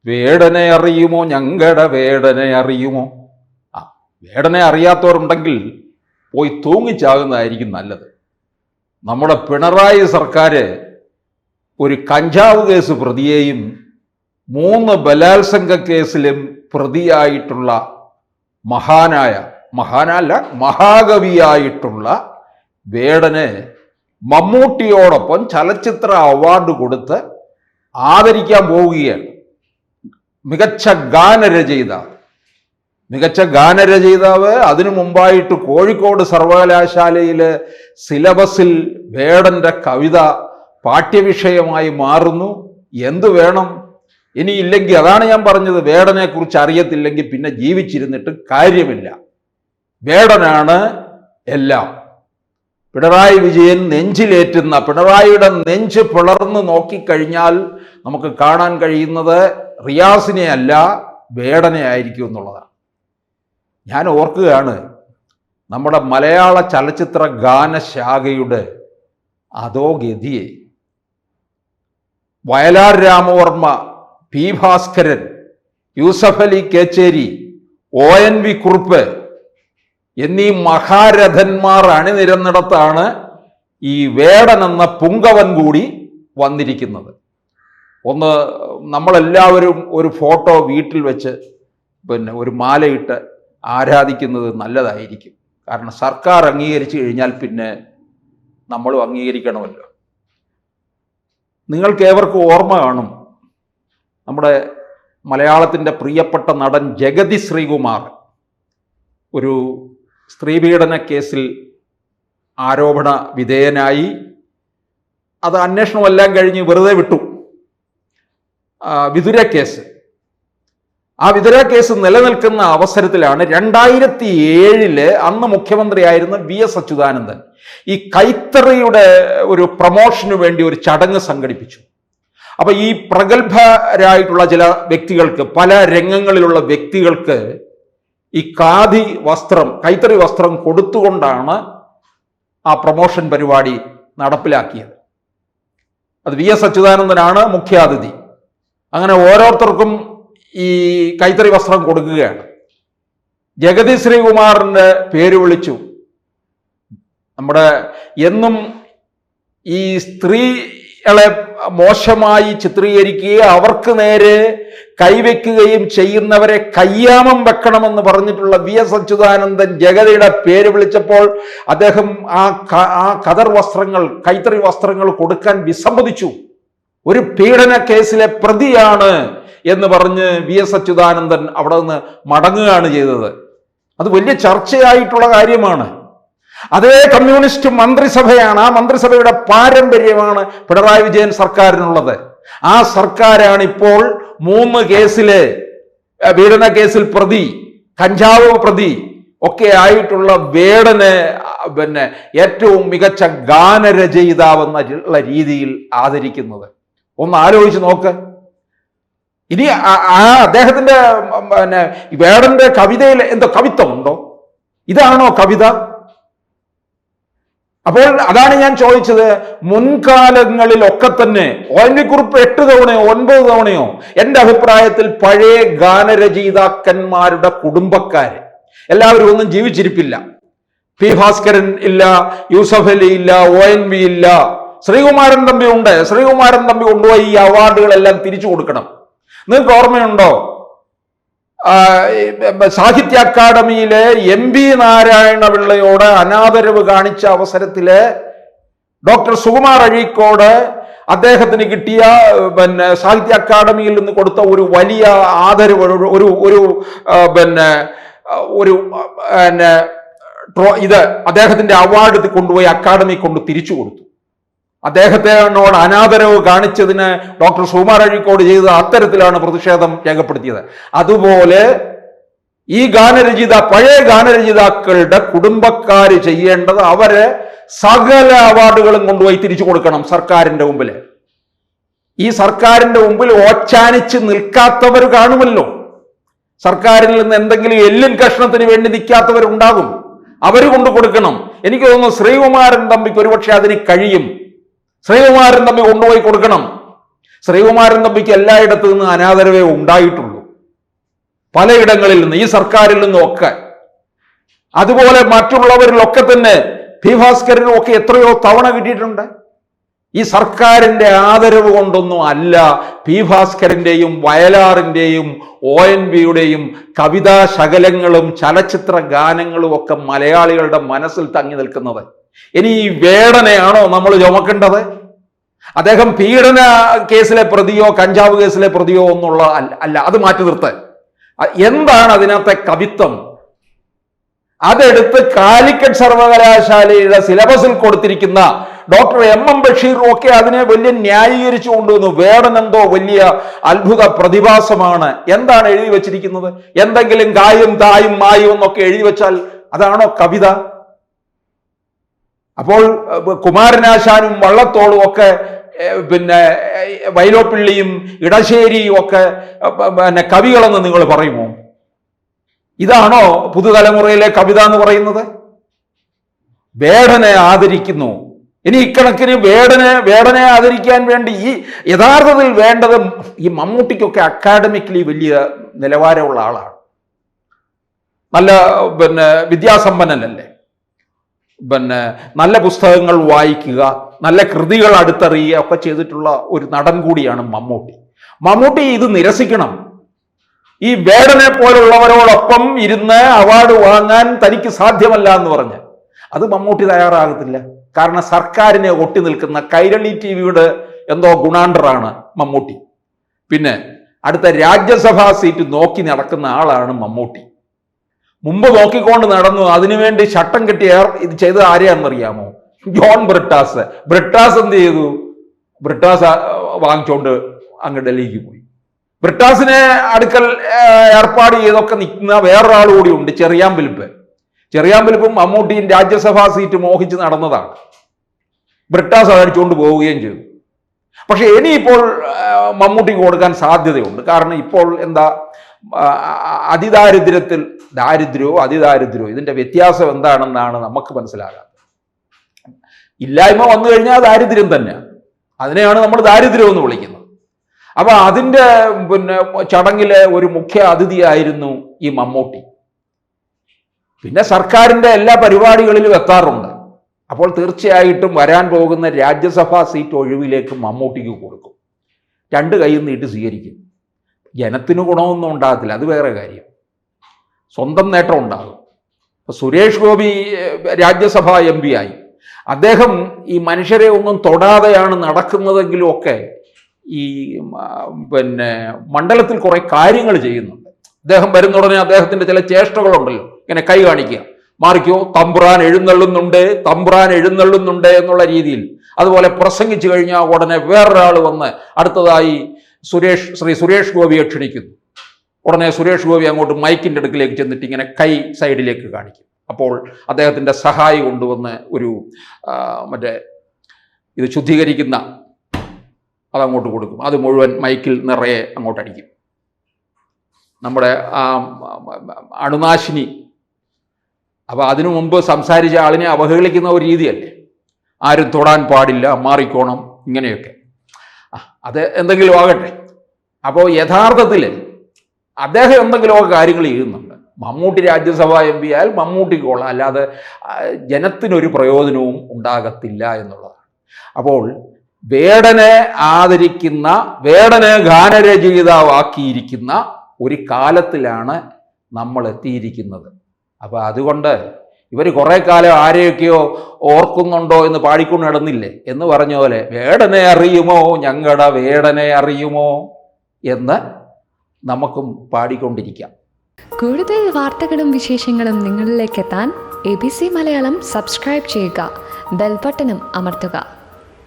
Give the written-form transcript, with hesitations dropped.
വേടനെ അറിയുമോ ഞങ്ങളുടെ വേടനെ അറിയുമോ? ആ, വേടനെ അറിയാത്തവരുണ്ടെങ്കിൽ പോയി തൂങ്ങിച്ചാകുന്നതായിരിക്കും നല്ലത്. നമ്മുടെ പിണറായി സർക്കാർ ഒരു കഞ്ചാവ് കേസ് പ്രതിയെയും 3 ബലാത്സംഗ കേസിലും പ്രതിയായിട്ടുള്ള മഹാകവിയായിട്ടുള്ള വേടന് മമ്മൂട്ടിയോടൊപ്പം ചലച്ചിത്ര അവാർഡ് കൊടുത്ത് ആദരിക്കാൻ പോവുകയാണ്. മികച്ച ഗാനരചയിതാവ്. അതിനു മുമ്പായിട്ട് കോഴിക്കോട് സർവകലാശാലയിലെ സിലബസിൽ വേടന്റെ കവിത പാഠ്യവിഷയമായി മാറുന്നു. എന്തു വേണം ഇനിയില്ലെങ്കിൽ? അതാണ് ഞാൻ പറഞ്ഞത്, വേടനെ കുറിച്ച് അറിയത്തില്ലെങ്കിൽ പിന്നെ ജീവിച്ചിരുന്നിട്ട് കാര്യമില്ല. വേടനാണ് എല്ലാം. പിണറായി വിജയൻ നെഞ്ചിലേറ്റുന്ന, പിണറായിയുടെ നെഞ്ച് പിളർന്ന് നോക്കിക്കഴിഞ്ഞാൽ നമുക്ക് കാണാൻ കഴിയുന്നത് റിയാസിനെ അല്ല, വേടനെ ആയിരിക്കും എന്നുള്ളതാണ്. ഞാൻ ഓർക്കുകയാണ് നമ്മുടെ മലയാള ചലച്ചിത്ര ഗാനശാഖയുടെ അധോഗതിയെ. വയലാർ രാമവർമ്മ, പി ഭാസ്കരൻ, യൂസഫ് അലി കേച്ചേരി, ONV കുറുപ്പ് എന്നീ മഹാരഥന്മാർ അണിനിരന്നിടത്താണ് ഈ വേടൻ എന്ന പുങ്കവൻ കൂടി വന്നിരിക്കുന്നത്. ഒന്ന് നമ്മളെല്ലാവരും ഒരു ഫോട്ടോ വീട്ടിൽ വെച്ച് ഒരു മാലയിട്ട് ആരാധിക്കുന്നത് നല്ലതായിരിക്കും. കാരണം സർക്കാർ അംഗീകരിച്ചു കഴിഞ്ഞാൽ പിന്നെ നമ്മളും അംഗീകരിക്കണമല്ലോ. നിങ്ങൾക്ക് ഏവർക്കും ഓർമ്മ കാണും, നമ്മുടെ മലയാളത്തിൻ്റെ പ്രിയപ്പെട്ട നടൻ ജഗതി ശ്രീകുമാർ ഒരു സ്ത്രീപീഡന കേസിൽ ആരോപണ വിധേയനായി. അത് അന്വേഷണമെല്ലാം കഴിഞ്ഞ് വെറുതെ വിട്ടു. വിതുര കേസ്, ആ വിതുര കേസ് നിലനിൽക്കുന്ന അവസരത്തിലാണ് 2007 അന്ന് മുഖ്യമന്ത്രിയായിരുന്ന VS അച്യുതാനന്ദൻ ഈ കൈത്തറിയുടെ ഒരു പ്രമോഷന് വേണ്ടി ഒരു ചടങ്ങ് സംഘടിപ്പിച്ചു. അപ്പൊ ഈ പ്രഗത്ഭരായിട്ടുള്ള ചില വ്യക്തികൾക്ക്, പല രംഗങ്ങളിലുള്ള വ്യക്തികൾക്ക് ഈ ഖാദി വസ്ത്രം, കൈത്തറി വസ്ത്രം കൊടുത്തുകൊണ്ടാണ് ആ പ്രമോഷൻ പരിപാടി നടപ്പിലാക്കിയത്. അത് VS അച്യുതാനന്ദനാണ് മുഖ്യാതിഥി. അങ്ങനെ ഓരോരുത്തർക്കും ഈ കൈത്തറി വസ്ത്രം കൊടുക്കുകയാണ്. ജഗതി ശ്രീകുമാറിൻ്റെ പേര് വിളിച്ചു. നമ്മുടെ എന്നും ഈ സ്ത്രീകളെ മോശമായി ചിത്രീകരിക്കുകയും അവർക്ക് നേരെ കൈവയ്ക്കുകയും ചെയ്യുന്നവരെ കയ്യാമം വെക്കണമെന്ന് പറഞ്ഞിട്ടുള്ള VS അച്യുതാനന്ദൻ ജഗതിയുടെ പേര് വിളിച്ചപ്പോൾ അദ്ദേഹം ആ ഖദർ വസ്ത്രങ്ങൾ, കൈത്തറി വസ്ത്രങ്ങൾ കൊടുക്കാൻ വിസമ്മതിച്ചു. ഒരു പീഡന കേസിലെ പ്രതിയാണ് എന്ന് പറഞ്ഞ് VS അച്യുതാനന്ദൻ അവിടെ നിന്ന് മടങ്ങുകയാണ് ചെയ്തത്. അത് വലിയ ചർച്ചയായിട്ടുള്ള കാര്യമാണ്. അതേ കമ്മ്യൂണിസ്റ്റ് മന്ത്രിസഭയാണ്, ആ മന്ത്രിസഭയുടെ പാരമ്പര്യമാണ് പിണറായി വിജയൻ സർക്കാരിനുള്ളത്. ആ സർക്കാരാണ് ഇപ്പോൾ 3 കേസിലെ പീഡന കേസിൽ പ്രതി, കഞ്ചാവ് പ്രതി ഒക്കെ ആയിട്ടുള്ള വേടനെ ഏറ്റവും മികച്ച ഗാനരചയിതാവെന്നുള്ള രീതിയിൽ ആദരിക്കുന്നത്. ഒന്ന് ആലോചിച്ച് നോക്ക്. ഇനി അദ്ദേഹത്തിന്റെ വേടന്റെ കവിതയിൽ എന്തോ കവിത്വമുണ്ടോ? ഇതാണോ കവിത? അപ്പോൾ അതാണ് ഞാൻ ചോദിച്ചത്. മുൻകാലങ്ങളിലൊക്കെ തന്നെ ONV കുറിപ്പ് 8 തവണയോ 9 തവണയോ എൻ്റെ അഭിപ്രായത്തിൽ പഴയ ഗാനരചയിതാക്കന്മാരുടെ കുടുംബക്കാര് എല്ലാവരും ഒന്നും ജീവിച്ചിരിപ്പില്ല. പി ഭാസ്കരൻ ഇല്ല, യൂസഫ് അലി ഇല്ല, ONV ഇല്ല, ശ്രീകുമാരൻ തമ്പി ഉണ്ട്. ശ്രീകുമാരൻ തമ്പി കൊണ്ടുപോയി ഈ അവാർഡുകളെല്ലാം തിരിച്ചു കൊടുക്കണം. നിങ്ങൾക്ക് ഓർമ്മയുണ്ടോ? സാഹിത്യ അക്കാദമിയിലെ MB നാരായണപിള്ളയോട് അനാദരവ് കാണിച്ച അവസരത്തില് ഡോക്ടർ സുകുമാർ അഴീക്കോട് അദ്ദേഹത്തിന് കിട്ടിയ സാഹിത്യ അക്കാദമിയിൽ നിന്ന് കൊടുത്ത ഒരു വലിയ ആദരവ്, ഇത് അദ്ദേഹത്തിന്റെ അവാർഡ് കൊണ്ടുപോയി അക്കാദമി കൊണ്ട് തിരിച്ചു കൊടുത്തു. അദ്ദേഹത്തിനോട് അനാദരവ് കാണിച്ചതിന് ഡോക്ടർ സുകുമാർ അഴീക്കോട് ചെയ്തത് അത്തരത്തിലാണ് പ്രതിഷേധം രേഖപ്പെടുത്തിയത്. അതുപോലെ ഈ പഴയ ഗാനരചയിതാക്കളുടെ കുടുംബക്കാര് ചെയ്യേണ്ടത് അവരെ സകല അവാർഡുകളും കൊണ്ടുപോയി തിരിച്ചു കൊടുക്കണം സർക്കാരിന്റെ മുമ്പിൽ. ഈ സർക്കാരിന്റെ മുമ്പിൽ ഓച്ചാനിച്ച് നിൽക്കാത്തവർ കാണുമല്ലോ. സർക്കാരിൽ നിന്ന് എന്തെങ്കിലും എല്ലിൻ കഷ്ണത്തിന് വേണ്ടി നിൽക്കാത്തവരുണ്ടാകും, അവർ കൊണ്ടു കൊടുക്കണം. എനിക്ക് തോന്നുന്നു ശ്രീകുമാരൻ തമ്പിക്ക് ഒരുപക്ഷെ അതിന് കഴിയും. ശ്രീകുമാരൻ തമ്പി കൊണ്ടുപോയി കൊടുക്കണം. ശ്രീകുമാരൻ തമ്പിക്ക് എല്ലായിടത്തു നിന്ന് അനാദരവേ ഉണ്ടായിട്ടുള്ളൂ, പലയിടങ്ങളിൽ നിന്ന്, ഈ സർക്കാരിൽ നിന്നും ഒക്കെ. അതുപോലെ മറ്റുള്ളവരിലൊക്കെ തന്നെ പി ഭാസ്കരനും ഒക്കെ എത്രയോ തവണ കിട്ടിയിട്ടുണ്ട്. ഈ സർക്കാരിൻ്റെ ആദരവ് കൊണ്ടൊന്നും അല്ല പി ഭാസ്കരൻ്റെയും വയലാറിൻ്റെയും ONVയുടെയും കവിതാ ശകലങ്ങളും ചലച്ചിത്ര ഗാനങ്ങളും ഒക്കെ മലയാളികളുടെ മനസ്സിൽ തങ്ങി നിൽക്കുന്നത്. ഇനി ഈ വേടനെയാണോ നമ്മൾ ചുമക്കേണ്ടത്? അദ്ദേഹം പീഡന കേസിലെ പ്രതിയോ കഞ്ചാവ് കേസിലെ പ്രതിയോ ഒന്നുള്ള അല്ല, അത് മാറ്റി നിർത്ത്. എന്താണ് അതിനകത്തെ കവിത്വം? അതെടുത്ത് കാലിക്കറ്റ് സർവകലാശാലയുടെ സിലബസിൽ കൊടുത്തിരിക്കുന്ന ഡോക്ടർ MM ബഷീറും ഒക്കെ അതിനെ വലിയ ന്യായീകരിച്ചു കൊണ്ടുവന്നു. വേടനെന്തോ വലിയ അത്ഭുത പ്രതിഭാസമാണ്. എന്താണ് എഴുതി വച്ചിരിക്കുന്നത്? എന്തെങ്കിലും കായും തായും മായും എന്നൊക്കെ എഴുതി വെച്ചാൽ അതാണോ കവിത? അപ്പോൾ കുമാരനാശാനും വള്ളത്തോളും ഒക്കെ പിന്നെ വൈലോപ്പിള്ളിയും ഇടശ്ശേരിയും ഒക്കെ പിന്നെ കവികളെന്ന് നിങ്ങൾ പറയുമോ? ഇതാണോ പുതുതലമുറയിലെ കവിത എന്ന് പറയുന്നത്? വേടനെ ആദരിക്കുന്നു. ഇനി ഇക്കണക്കിന് വേടനെ ആദരിക്കാൻ വേണ്ടി ഈ യഥാർത്ഥത്തിൽ വേണ്ടത്, ഈ മമ്മൂട്ടിക്കൊക്കെ അക്കാഡമിക്കലി വലിയ നിലവാരമുള്ള ആളാണ്, നല്ല വിദ്യാസമ്പന്നനല്ലേ, നല്ല പുസ്തകങ്ങൾ വായിക്കുക, നല്ല കൃതികൾ അടുത്തറിയുക ഒക്കെ ചെയ്തിട്ടുള്ള ഒരു നടൻ കൂടിയാണ് മമ്മൂട്ടി. മമ്മൂട്ടി ഇത് നിരസിക്കണം. ഈ വേടനെ പോലുള്ളവരോടൊപ്പം ഇരുന്ന് അവാർഡ് വാങ്ങാൻ തനിക്ക് സാധ്യമല്ല എന്ന് പറഞ്ഞ് അത് മമ്മൂട്ടി തയ്യാറാകത്തില്ല. കാരണം സർക്കാരിനെ ഒട്ടി നിൽക്കുന്ന കൈരളി TV-യുടെ എന്തോ ഗുണാണ്ടറാണ് മമ്മൂട്ടി. പിന്നെ അടുത്ത രാജ്യസഭാ സീറ്റ് നോക്കി നടക്കുന്ന ആളാണ് മമ്മൂട്ടി. മുമ്പ് നോക്കിക്കൊണ്ട് നടന്നു, അതിനുവേണ്ടി ശട്ടം കെട്ടി ഇത് ചെയ്തത് ആരെയാണെന്നറിയാമോ? ജോൺ ബ്രിട്ടാസ്. ബ്രിട്ടാസ് എന്ത് ചെയ്തു? ബ്രിട്ടാസ് വാങ്ങിച്ചോണ്ട് അങ്ങ് ഡൽഹിക്ക് പോയി. ബ്രിട്ടാസിനെ അടുക്കൽ ഏർപ്പാട് ചെയ്തൊക്കെ നിൽക്കുന്ന വേറൊരാൾ കൂടിയുണ്ട്, ചെറിയാമ്പലിപ്പും മമ്മൂട്ടിയും രാജ്യസഭാ സീറ്റ് മോഹിച്ച് നടന്നതാണ്. ബ്രിട്ടാസ് അതടിച്ചുകൊണ്ട് പോവുകയും ചെയ്തു. പക്ഷെ ഇനിയിപ്പോൾ മമ്മൂട്ടിക്ക് കൊടുക്കാൻ സാധ്യതയുണ്ട്. കാരണം ഇപ്പോൾ എന്താ, അതിദാരിദ്ര്യമോ ഇതിൻ്റെ വ്യത്യാസം എന്താണെന്നാണ് നമുക്ക് മനസ്സിലാകാത്തത്. ഇല്ലായ്മ വന്നു കഴിഞ്ഞാൽ ദാരിദ്ര്യം തന്നെയാണ്, അതിനെയാണ് നമ്മൾ ദാരിദ്ര്യം എന്ന് വിളിക്കുന്നത്. അപ്പൊ അതിൻ്റെ ചടങ്ങിലെ ഒരു മുഖ്യ അതിഥിയായിരുന്നു ഈ മമ്മൂട്ടി. പിന്നെ സർക്കാരിൻ്റെ എല്ലാ പരിപാടികളിലും എത്താറുണ്ട്. അപ്പോൾ തീർച്ചയായിട്ടും വരാൻ പോകുന്ന രാജ്യസഭാ സീറ്റ് ഒഴിവിലേക്ക് മമ്മൂട്ടിക്ക് കൊടുക്കും. 2 കൈയും നീട്ടി സ്വീകരിക്കും. ജനത്തിന് ഗുണമൊന്നും ഉണ്ടാകത്തില്ല, അത് വേറെ കാര്യം, സ്വന്തം നേട്ടം ഉണ്ടാകും. ഇപ്പം സുരേഷ് ഗോപി രാജ്യസഭാ MP ആയി. അദ്ദേഹം ഈ മനുഷ്യരെ ഒന്നും തൊടാതെയാണ് നടക്കുന്നതെങ്കിലും ഒക്കെ ഈ മണ്ഡലത്തിൽ കുറെ കാര്യങ്ങൾ ചെയ്യുന്നുണ്ട്. അദ്ദേഹം വരുന്ന ഉടനെ അദ്ദേഹത്തിൻ്റെ ചില ചേഷ്ടകളുണ്ടല്ലോ, ഇങ്ങനെ കൈ കാണിക്കുക, മാറിക്കോ, തമ്പുരാൻ എഴുന്നള്ളുന്നുണ്ട് എന്നുള്ള രീതിയിൽ. അതുപോലെ പ്രസംഗിച്ചു കഴിഞ്ഞാൽ ഉടനെ വേറൊരാൾ വന്ന് അടുത്തതായി ശ്രീ സുരേഷ് ഗോപിയെ ക്ഷണിക്കുന്നു. ഉടനെ സുരേഷ് ഗോപി അങ്ങോട്ട് മൈക്കിൻ്റെ അടുക്കിലേക്ക് ചെന്നിട്ട് ഇങ്ങനെ കൈ സൈഡിലേക്ക് കാണിക്കും. അപ്പോൾ അദ്ദേഹത്തിൻ്റെ സഹായി കൊണ്ടുവന്ന് ഒരു ഇത് ശുദ്ധീകരിക്കുന്ന അതങ്ങോട്ട് കൊടുക്കും. അത് മുഴുവൻ മൈക്കിൽ നിറയെ അങ്ങോട്ടടിക്കും. നമ്മുടെ അണുനാശിനി. അപ്പോൾ അതിനു മുമ്പ് സംസാരിച്ച ആളിനെ അവഹേളിക്കുന്ന ഒരു രീതിയല്ലേ, ആരും തൊടാൻ പാടില്ല, മാറിക്കോണം, ഇങ്ങനെയൊക്കെ. അത് എന്തെങ്കിലും ആകട്ടെ. അപ്പോൾ യഥാർത്ഥത്തിൽ അദ്ദേഹം എന്തെങ്കിലുമൊക്കെ കാര്യങ്ങൾ ചെയ്യുന്നുണ്ട്. മമ്മൂട്ടി രാജ്യസഭാ MP ആയാൽ മമ്മൂട്ടിക്ക് കൊള്ളാം, അല്ലാതെ ജനത്തിനൊരു പ്രയോജനവും ഉണ്ടാകത്തില്ല എന്നുള്ളതാണ്. അപ്പോൾ വേടനെ ആദരിക്കുന്ന, വേടനെ ഗാനരചയിതാവാക്കിയിരിക്കുന്ന ഒരു കാലത്തിലാണ് നമ്മൾ എത്തിയിരിക്കുന്നത്. അപ്പോൾ അതുകൊണ്ട് ഇവർ കുറേ കാലം ആരെയൊക്കെയോ ഓർക്കുന്നുണ്ടോ എന്ന് പാടിക്കൊണ്ട് നടന്നില്ലേ എന്ന് പറഞ്ഞ പോലെ, വേടനെ അറിയുമോ, ഞങ്ങളുടെ വേടനെ അറിയുമോ എന്ന് നമുക്കും പാടിക്കൊണ്ടിരിക്കാം. കൂടുതൽ വാർത്തകളും വിശേഷങ്ങളും നിങ്ങളിലേക്ക് എത്താൻ ABC മലയാളം സബ്സ്ക്രൈബ് ചെയ്യുക, ബെൽ ബട്ടണും അമർത്തുക.